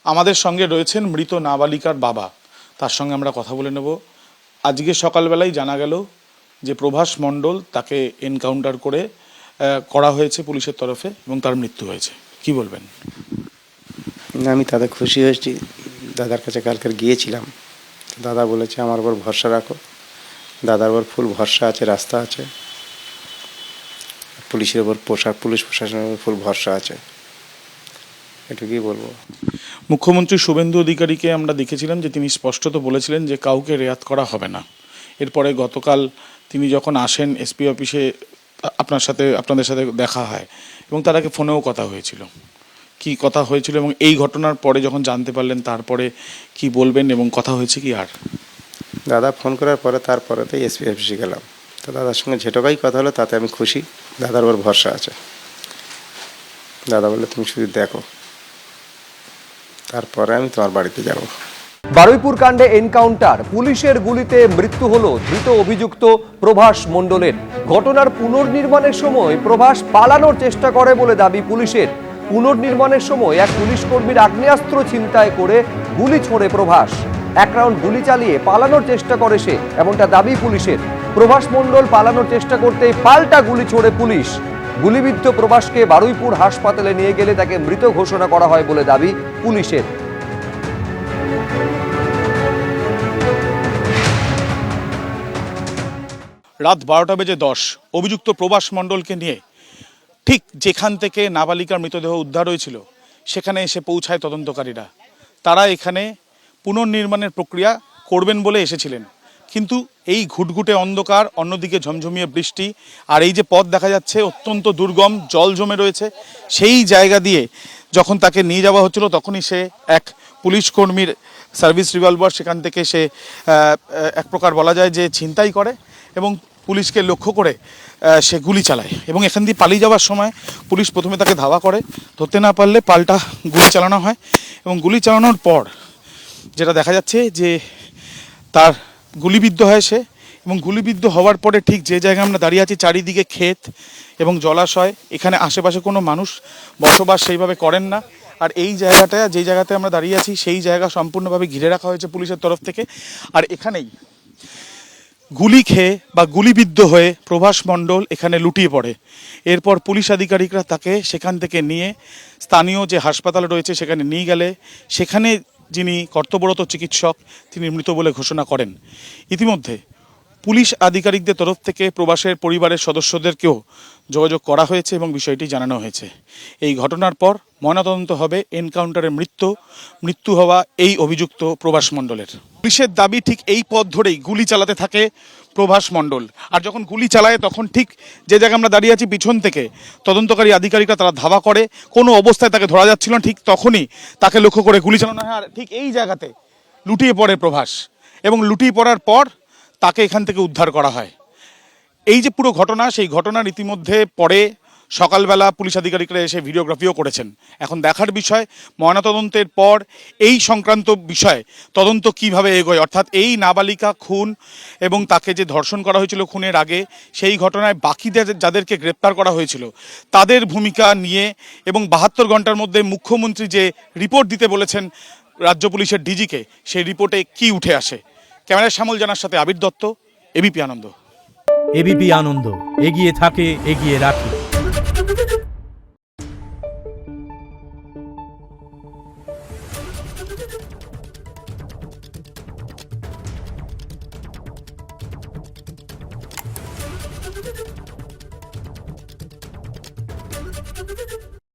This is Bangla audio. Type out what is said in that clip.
আমাদের সঙ্গে রয়েছেন মৃত নাবালিকার বাবা, তার সঙ্গে আমরা কথা বলে নেব। আজকে সকালবেলায় জানা গেল যে প্রভাস মণ্ডল তাকে এনকাউন্টার করা হয়েছে পুলিশের তরফে এবং তার মৃত্যু হয়েছে। কি বলবেন? আমি তাতে খুশি হয়েছি। দাদার কাছে কালকে গিয়েছিলাম, দাদা বলেছে আমার উপর ভরসা রাখো। দাদার উপর ফুল ভরসা আছে, রাস্তা আছে, পুলিশের উপর পুলিশ প্রশাসনের উপর ফুল ভরসা আছে, এটুকুই বলবো। মুখ্যমন্ত্রী শুভেন্দু অধিকারীকে আমরা দেখেছিলাম যে তিনি স্পষ্টত বলেছিলেন যে কাউকে রেয়াত করা হবে না। এরপরে গতকাল তিনি যখন আসেন এসপি অফিসে আপনাদের সাথে দেখা হয় এবং তার আগে ফোনেও কথা হয়েছিল। কি কথা হয়েছিল এবং এই ঘটনার পরে যখন জানতে পারলেন তারপরে কি বলবেন এবং কথা হয়েছে কি? আর দাদা ফোন করার পরে তারপরেতেই এসপি অফিসে গেলাম, তো দাদার সঙ্গে যেটুকাই কথা হলো তাতে আমি খুশি। দাদার উপর ভরসা আছে। দাদা বললে তুমি শুধু দেখো, তারপরে আমি তোমার বাড়িতে যাব। বারুইপুর কাণ্ডে এনকাউন্টার, পুলিশের গুলিতে মৃত্যু হলো ধৃত অভিযুক্ত প্রভাস মণ্ডলের। ঘটনার পুনর্নির্মাণের সময় প্রভাস পালানোর চেষ্টা করে বলে দাবি পুলিশের। পুনর্নির্মাণের সময় এক পুলিশ কর্মীর আগ্নেয়াস্ত্র ছিনতাই করে গুলি ছোড়ে প্রভাস। এক রাউন্ড গুলি চালিয়ে পালানোর চেষ্টা করে সে, এমনটা দাবি পুলিশের। প্রভাস মণ্ডল পালানোর চেষ্টা করতেই পাল্টা গুলি ছোড়ে পুলিশ। গুলিবিদ্ধ প্রভাসকে বারুইপুর হাসপাতালে নিয়ে গেলে তাকে মৃত ঘোষণা করা হয় বলে দাবি পুলিশের। রাত 12:10 অভিযুক্ত প্রভাস মণ্ডলকে নিয়ে ঠিক যেখান থেকে নাবালিকার মৃতদেহ উদ্ধার হয়েছিল সেখানে এসে পৌঁছায় তদন্তকারীরা। তারা এখানে পুনর্নির্মাণের প্রক্রিয়া করবেন বলে এসেছিলেন, কিন্তু এই ঘুটঘুটে অন্ধকার, অন্যদিকে ঝমঝমিয়ে বৃষ্টি, আর এই যে পথ দেখা যাচ্ছে অত্যন্ত দুর্গম, জল জমে রয়েছে, সেই জায়গা দিয়ে যখন তাকে নিয়ে যাওয়া হচ্ছিল তখনই সে এক পুলিশ কর্মীর সার্ভিস রিভলভার সেখান থেকে সে এক প্রকার বলা যায় যে ছিনতাই করে এবং পুলিশকে লক্ষ্য করে সে গুলি চালায়। এবং এখান দিয়ে পালিয়ে যাওয়ার সময় পুলিশ প্রথমে তাকে ধাওয়া করে, ধরতে না পারলে পাল্টা গুলি চালানো হয়। এবং গুলি চালানোর পর যেটা দেখা যাচ্ছে যে তার গুলিবিদ্ধ হয় সে, এবং গুলিবিদ্ধ হওয়ার পরে ঠিক যে জায়গায় আমরা দাঁড়িয়ে আছি চারিদিকে ক্ষেত এবং জলাশয়, এখানে আশেপাশে কোনো মানুষ বসবাস সেইভাবে করেন না। আর এই জায়গাটা, যেই জায়গাতে আমরা দাঁড়িয়ে আছি সেই জায়গা সম্পূর্ণভাবে ঘিরে রাখা হয়েছে পুলিশের তরফ থেকে। আর এখানেই গুলি খেয়ে বা গুলিবিদ্ধ হয়ে প্রভাস মণ্ডল এখানে লুটিয়ে পড়ে। এরপর পুলিশ আধিকারিকরা তাকে সেখান থেকে নিয়ে স্থানীয় যে হাসপাতাল রয়েছে সেখানে নিয়ে গেলে সেখানে যিনি কর্তব্যরত চিকিৎসক তিনি মৃত বলে ঘোষণা করেন। ইতিমধ্যে পুলিশ আধিকারিকদের তরফ থেকে প্রভাসের পরিবারের সদস্যদেরকেও যোগাযোগ করা হয়েছে এবং বিষয়টি জানানো হয়েছে। এই ঘটনার পর ময়নাতদন্ত হবে এনকাউন্টারে মৃত্যু হওয়া এই অভিযুক্ত প্রভাস মণ্ডলের। পুলিশের দাবি ঠিক এই পথ ধরেই গুলি চালাতে থাকে প্রভাস মণ্ডল। আর যখন গুলি চালায় তখন ঠিক যে জায়গায় আমরা দাঁড়িয়ে আছি পিছন থেকে তদন্তকারী আধিকারিকরা তারা ধাওয়া করে, কোনো অবস্থায় তাকে ধরা যাচ্ছিল না, ঠিক তখনই তাকে লক্ষ্য করে গুলি চালানো হয়। আর ঠিক এই জায়গাতে লুটিয়ে পড়ে প্রভাস, এবং লুটিয়ে পড়ার পর তাকে এখান থেকে উদ্ধার করা হয়। এই যে পুরো ঘটনা, সেই ঘটনার ইতিমধ্যে পরে সকালবেলা পুলিশ আধিকারিকরা এসে ভিডিওগ্রাফিও করেছেন। এখন দেখার বিষয় ময়নাতদন্তের পর এই সংক্রান্ত বিষয়ে তদন্ত কিভাবে এগোয়, অর্থাৎ এই নাবালিকা খুন এবং তাকে যে ধর্ষণ করা হয়েছিল খুনের আগে, সেই ঘটনায় বাকিদের যাদেরকে গ্রেপ্তার করা হয়েছিল তাদের ভূমিকা নিয়ে, এবং 72 ঘন্টার মধ্যে মুখ্যমন্ত্রী যে রিপোর্ট দিতে বলেছেন রাজ্য পুলিশের ডিজিকে, সেই রিপোর্টে কি উঠে আসে। ক্যামেরায় শ্যামল জানার সাথে আবির দত্ত, এবিপি আনন্দ। এবিপি আনন্দ, এগিয়ে থাকে, এগিয়ে রাখে। Thank you.